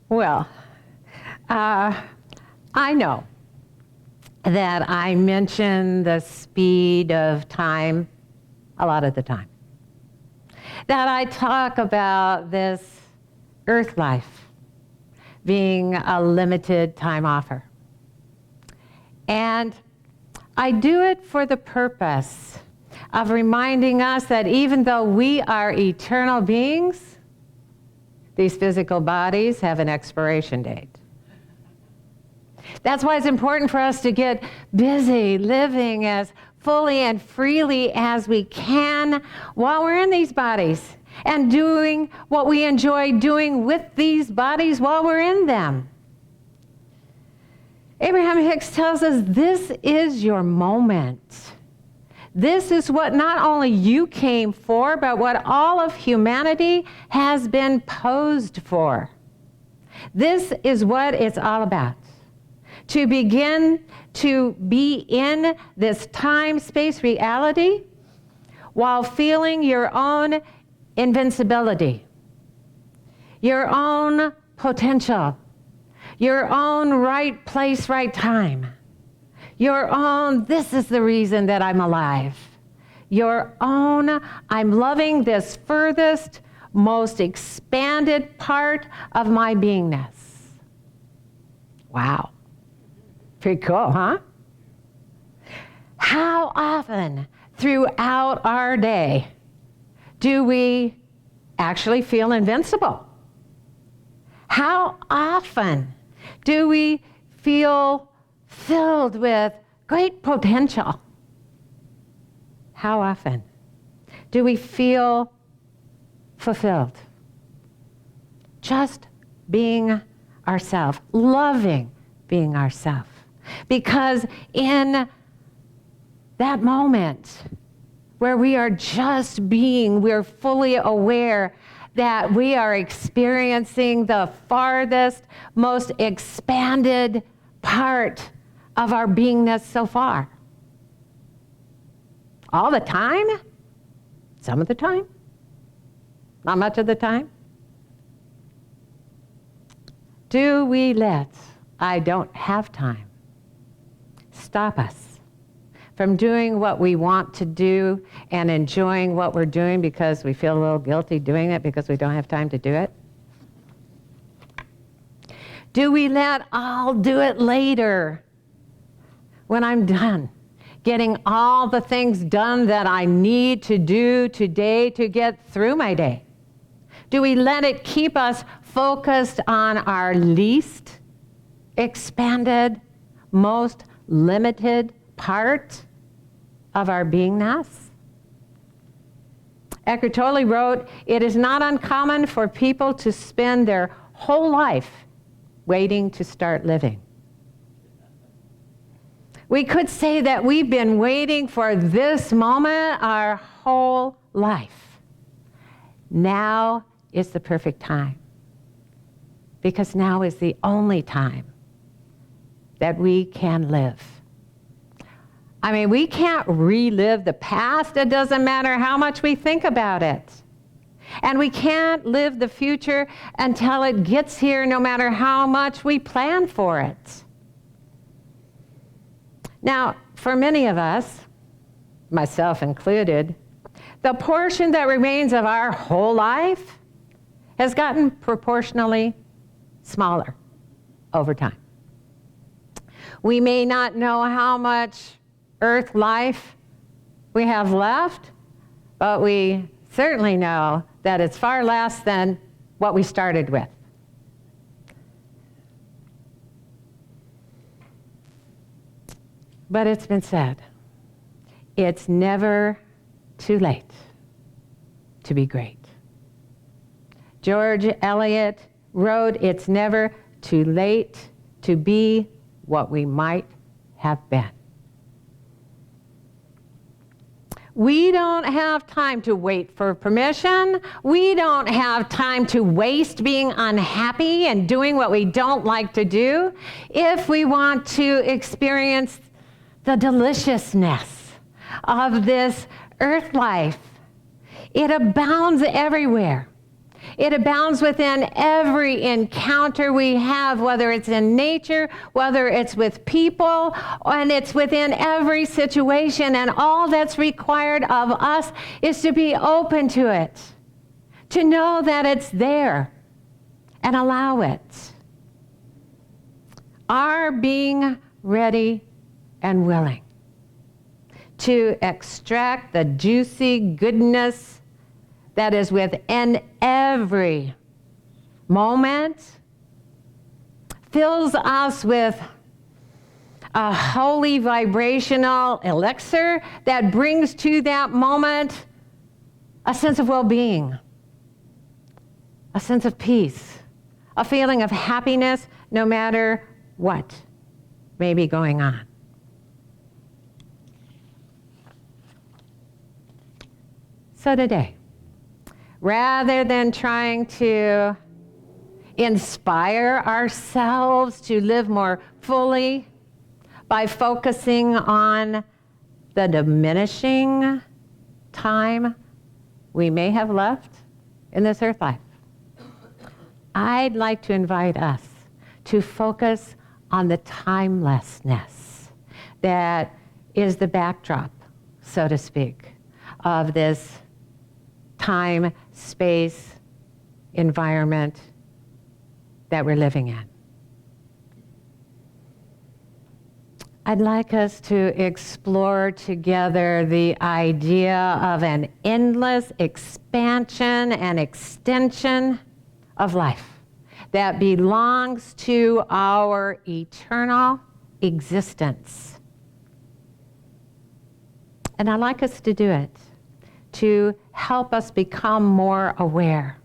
Well, I know that I mention the speed of time a lot of the time. That I talk about this earth life being a limited time offer. And I do it for the purpose of reminding us that even though we are eternal beings, these physical bodies have an expiration date. That's why it's important for us to get busy living as fully and freely as we can while we're in these bodies and doing what we enjoy doing with these bodies while we're in them. Abraham Hicks tells us this is your moment. This is what not only you came for, but what all of humanity has been posed for. This is what it's all about. To begin to be in this time-space reality while feeling your own invincibility, your own potential, your own right place, right time, your own, this is the reason that I'm alive, your own, I'm loving this furthest, most expanded part of my beingness. Wow. Pretty cool, huh? How often throughout our day do we actually feel invincible? How often do we feel filled with great potential? How often do we feel fulfilled? Just being ourselves, loving being ourselves. Because in that moment where we are just being, we're fully aware that we are experiencing the farthest, most expanded part of our beingness so far. All the time? Some of the time? Not much of the time? Do we let I don't have time stop us from doing what we want to do and enjoying what we're doing because we feel a little guilty doing it because we don't have time to do it? Do we let I'll do it later when I'm done getting all the things done that I need to do today to get through my day? Do we let it keep us focused on our least expanded, most limited part of our beingness? Eckhart Tolle wrote, "It is not uncommon for people to spend their whole life waiting to start living." We could say that we've been waiting for this moment our whole life. Now is the perfect time, because now is the only time that we can live. I mean, we can't relive the past. It doesn't matter how much we think about it. And we can't live the future until it gets here, no matter how much we plan for it. Now, for many of us, myself included, the portion that remains of our whole life has gotten proportionally smaller over time. We may not know how much earth life we have left, but we certainly know that it's far less than what we started with. But it's been said, it's never too late to be great. George Eliot wrote, "It's never too late to be what we might have been." We don't have time to wait for permission. We don't have time to waste being unhappy and doing what we don't like to do if we want to experience the deliciousness of this earth life. It abounds everywhere. It abounds within every encounter we have, whether it's in nature, whether it's with people, and it's within every situation. And all that's required of us is to be open to it, to know that it's there, and allow it. Our being ready and willing to extract the juicy goodness that is within every moment fills us with a holy vibrational elixir that brings to that moment a sense of well-being, a sense of peace, a feeling of happiness no matter what may be going on. So today, rather than trying to inspire ourselves to live more fully by focusing on the diminishing time we may have left in this earth life, I'd like to invite us to focus on the timelessness that is the backdrop, so to speak, of this time, space, environment that we're living in. I'd like us to explore together the idea of an endless expansion and extension of life that belongs to our eternal existence. And I'd like us to do it to help us become more aware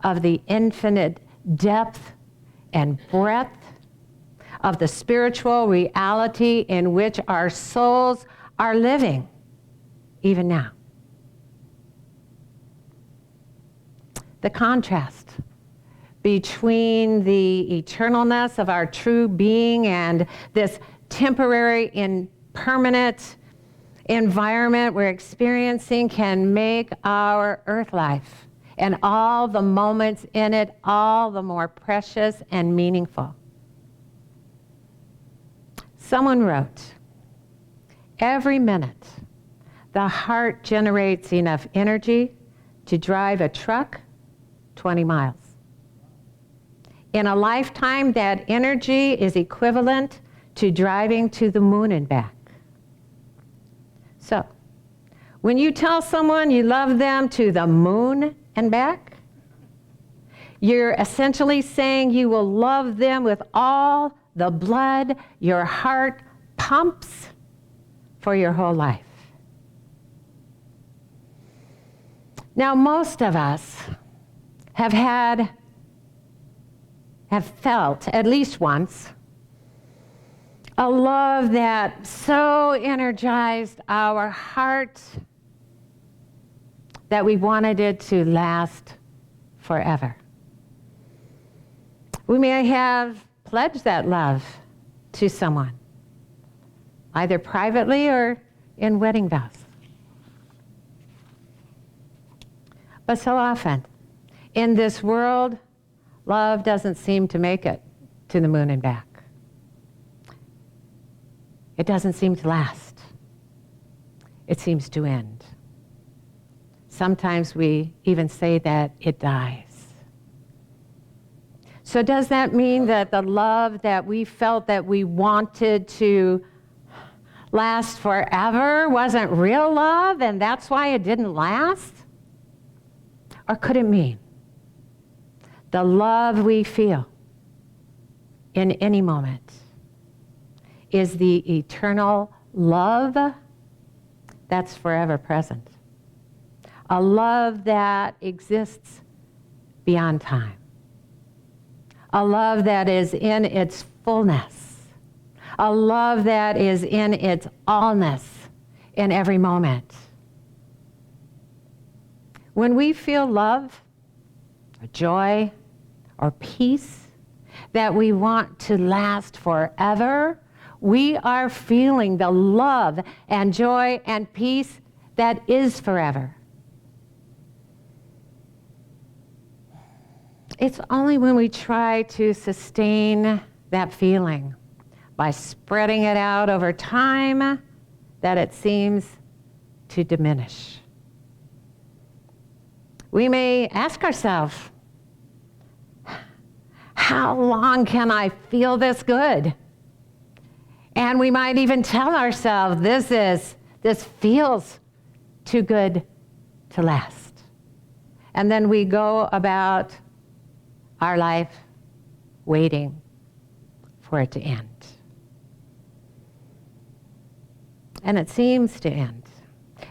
of the infinite depth and breadth of the spiritual reality in which our souls are living even now. The contrast between the eternalness of our true being and this temporary, impermanent environment we're experiencing can make our earth life and all the moments in it all the more precious and meaningful. Someone wrote, "Every minute, the heart generates enough energy to drive a truck 20 miles. In a lifetime, that energy is equivalent to driving to the moon and back." So, when you tell someone you love them to the moon and back, you're essentially saying you will love them with all the blood your heart pumps for your whole life. Now, most of us have felt at least once a love that so energized our heart that we wanted it to last forever. We may have pledged that love to someone, either privately or in wedding vows. But so often, in this world, love doesn't seem to make it to the moon and back. It doesn't seem to last. It seems to end. Sometimes we even say that it dies. So does that mean that the love that we felt that we wanted to last forever wasn't real love and that's why it didn't last? Or could it mean the love we feel in any moment is the eternal love that's forever present? A love that exists beyond time. A love that is in its fullness. A love that is in its allness in every moment. When we feel love, or joy, or peace that we want to last forever, we are feeling the love and joy and peace that is forever. It's only when we try to sustain that feeling by spreading it out over time that it seems to diminish. We may ask ourselves, how long can I feel this good? And we might even tell ourselves, this feels too good to last. And then we go about our life waiting for it to end. And it seems to end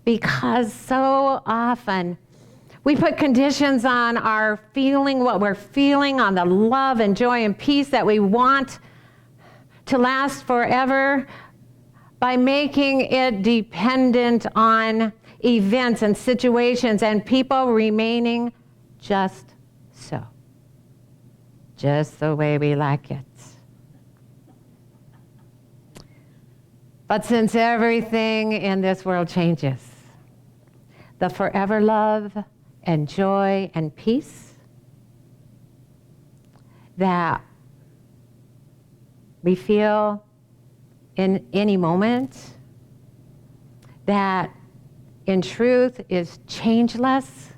because so often we put conditions on our feeling, what we're feeling, on the love and joy and peace that we want to last forever by making it dependent on events and situations and people remaining just so. Just the way we like it. But since everything in this world changes, the forever love and joy and peace that we feel in any moment, that in truth is changeless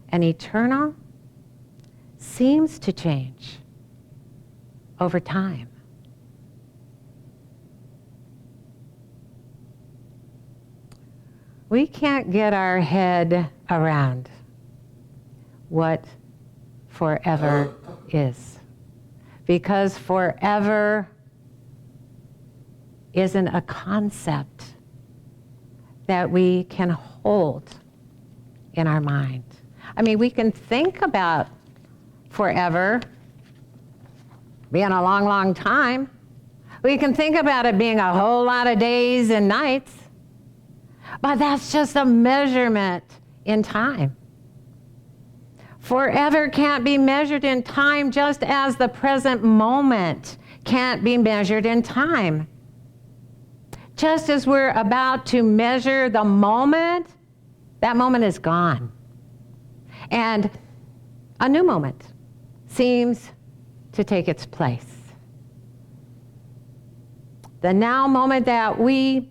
and eternal, seems to change over time. We can't get our head around what forever is, because forever isn't a concept that we can hold in our mind. I mean, we can think about forever being a long, long time. We can think about it being a whole lot of days and nights, but that's just a measurement in time. Forever can't be measured in time, just as the present moment can't be measured in time. Just as we're about to measure the moment, that moment is gone. And a new moment seems to take its place. The now moment that we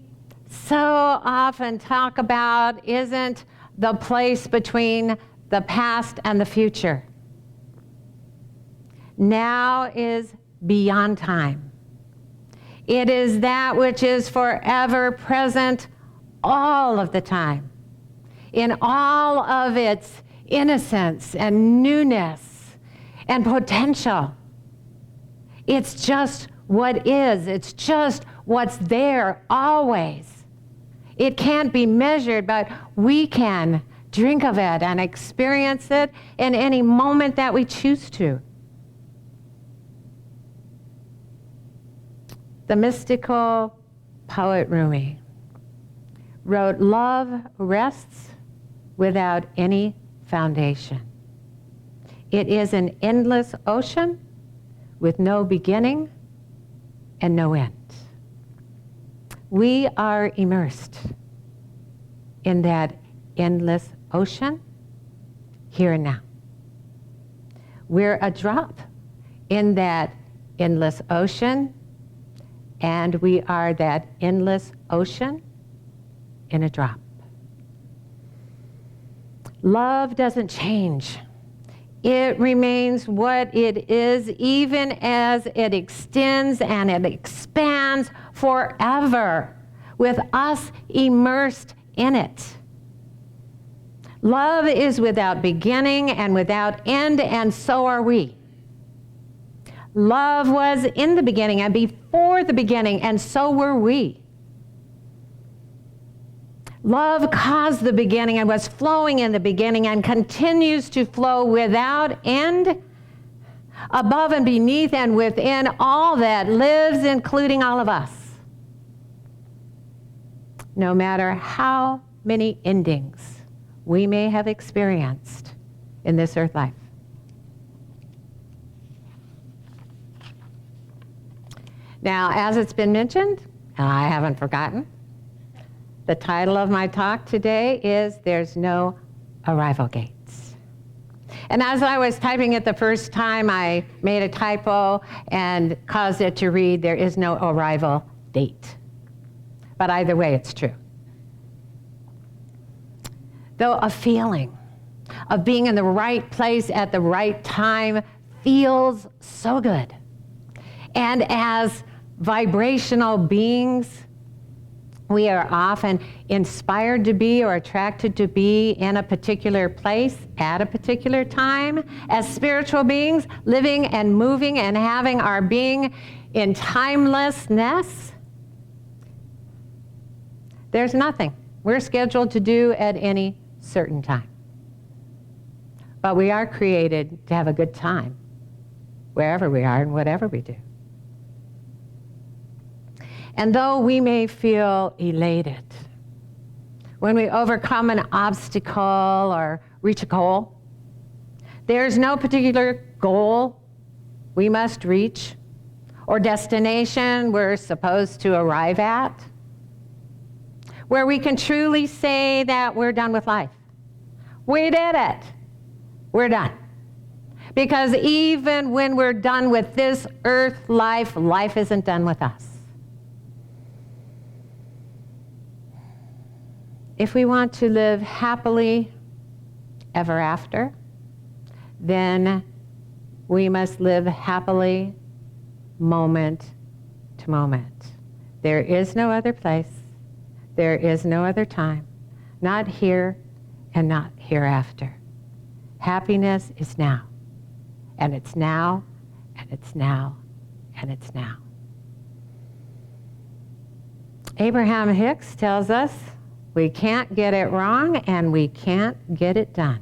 so often talk about isn't the place between the past and the future. Now is beyond time. It is that which is forever present all of the time, in all of its innocence and newness and potential. It's just what is. It's just what's there always. It can't be measured, but we can drink of it and experience it in any moment that we choose to. The mystical poet Rumi wrote, "Love rests without any foundation. It is an endless ocean with no beginning and no end." We are immersed in that endless ocean here and now. We're a drop in that endless ocean, and we are that endless ocean in a drop. Love doesn't change. It remains what it is, even as it extends and it expands forever, with us immersed in it. Love is without beginning and without end, and so are we. Love was in the beginning and before the beginning, and so were we. Love caused the beginning and was flowing in the beginning and continues to flow without end, above and beneath and within all that lives, including all of us. No matter how many endings we may have experienced in this earth life. Now, as it's been mentioned, and I haven't forgotten, the title of my talk today is There's No Arrival Gates. And as I was typing it the first time, I made a typo and caused it to read, there is no arrival date. But either way, it's true. Though a feeling of being in the right place at the right time feels so good. And as vibrational beings, we are often inspired to be or attracted to be in a particular place at a particular time. As spiritual beings, living and moving and having our being in timelessness, there's nothing we're scheduled to do at any certain time. But we are created to have a good time wherever we are and whatever we do. And though we may feel elated when we overcome an obstacle or reach a goal, there's no particular goal we must reach or destination we're supposed to arrive at where we can truly say that we're done with life. We did it. We're done. Because even when we're done with this earth life, life isn't done with us. If we want to live happily ever after, then we must live happily moment to moment. There is no other place. There is no other time. Not here and not hereafter. Happiness is now. And it's now, and it's now, and it's now. Abraham Hicks tells us, we can't get it wrong and we can't get it done.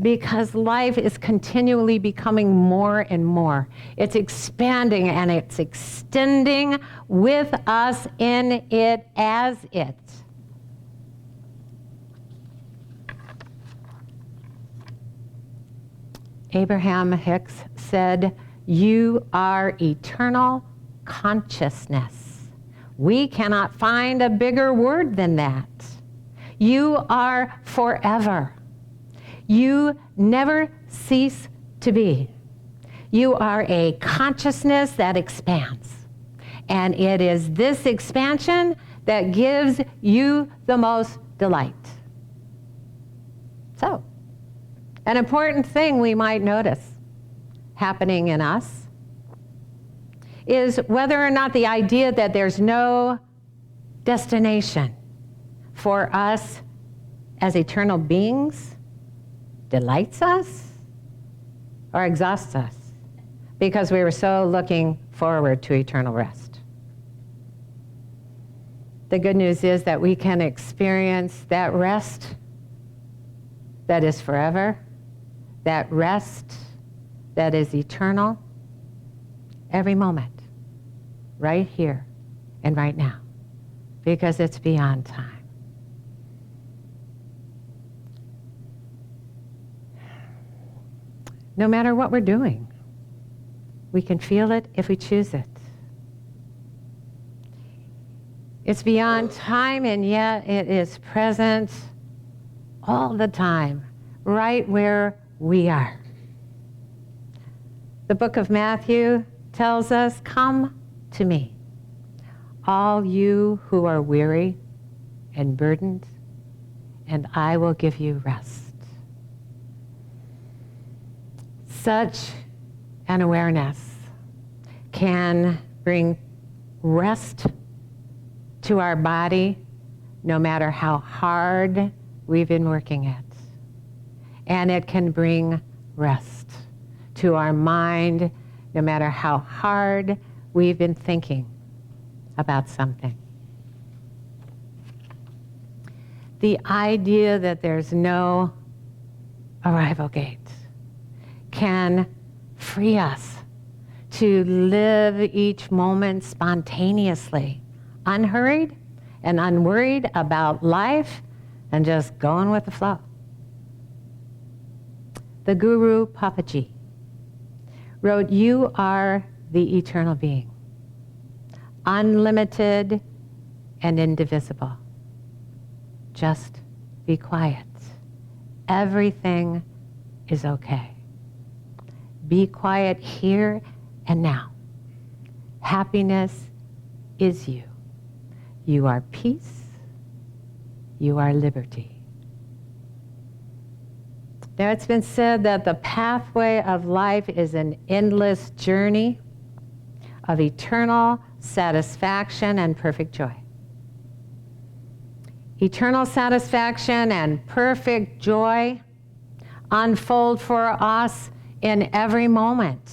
Because life is continually becoming more and more. It's expanding and it's extending with us in it as it. Abraham Hicks said, "You are eternal consciousness." We cannot find a bigger word than that. You are forever. You never cease to be. You are a consciousness that expands. And it is this expansion that gives you the most delight. So, an important thing we might notice happening in us is whether or not the idea that there's no destination for us as eternal beings delights us or exhausts us because we were so looking forward to eternal rest. The good news is that we can experience that rest that is forever, that rest that is eternal, every moment, right here and right now, because it's beyond time. No matter what we're doing, we can feel it if we choose it. It's beyond time, and yet it is present all the time, right where we are. The book of Matthew tells us, "Come to me, all you who are weary and burdened, and I will give you rest." Such an awareness can bring rest to our body no matter how hard we've been working it. And it can bring rest to our mind no matter how hard we've been thinking about something. The idea that there's no arrival gate can free us to live each moment spontaneously, unhurried and unworried about life and just going with the flow. The Guru Papaji wrote, "You are the eternal being, unlimited and indivisible. Just be quiet. Everything is okay. Be quiet here and now. Happiness is you. You are peace. You are liberty. Now, it's been said that the pathway of life is an endless journey of eternal satisfaction and perfect joy. Eternal satisfaction and perfect joy unfold for us in every moment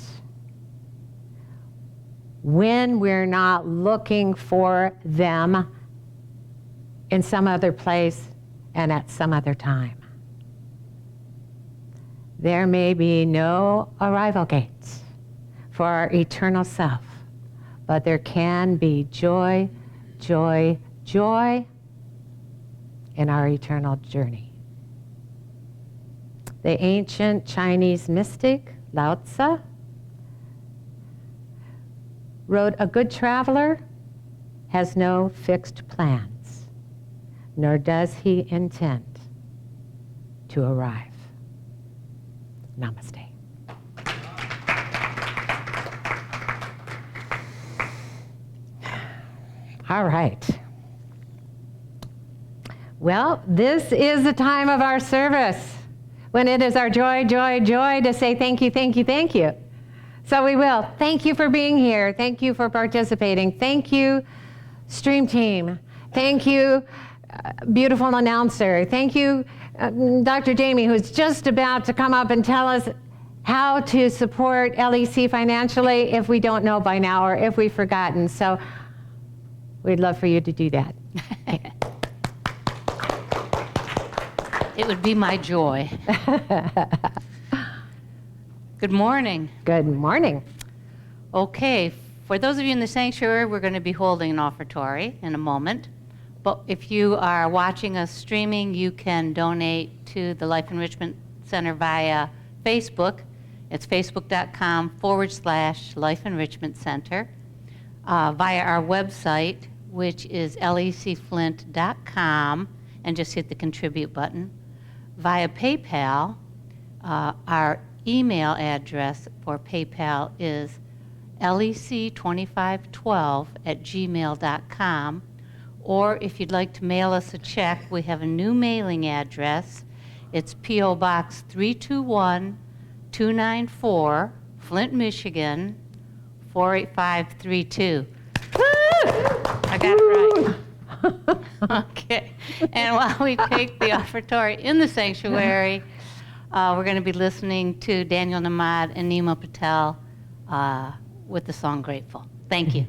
when we're not looking for them in some other place and at some other time. There may be no arrival gates for our eternal self, but there can be joy, joy, joy in our eternal journey. The ancient Chinese mystic Lao Tzu wrote, "A good traveler has no fixed plans, nor does he intend to arrive." Namaste. All right. Well, this is the time of our service when it is our joy, joy, joy to say thank you, thank you, thank you. So we will. Thank you for being here. Thank you for participating. Thank you, Stream Team. Thank you, beautiful announcer. Thank you, Dr. Jamie, who's just about to come up and tell us how to support LEC financially if we don't know by now or if we've forgotten. So we'd love for you to do that. It would be my joy. Good morning. Good morning. Okay, for those of you in the sanctuary, we're going to be holding an offertory in a moment. But if you are watching us streaming, you can donate to the Life Enrichment Center via Facebook. It's facebook.com/Life Enrichment Center. Via our website, which is lecflint.com, and just hit the contribute button. Via PayPal, our email address for PayPal is lec2512@gmail.com. Or if you'd like to mail us a check, we have a new mailing address. It's P.O. Box 321-294, Flint, Michigan, 48532. Woo! I got it right. Okay. And while we take the offertory in the sanctuary, we're going to be listening to Daniel Namad and Nima Patel with the song Grateful. Thank you.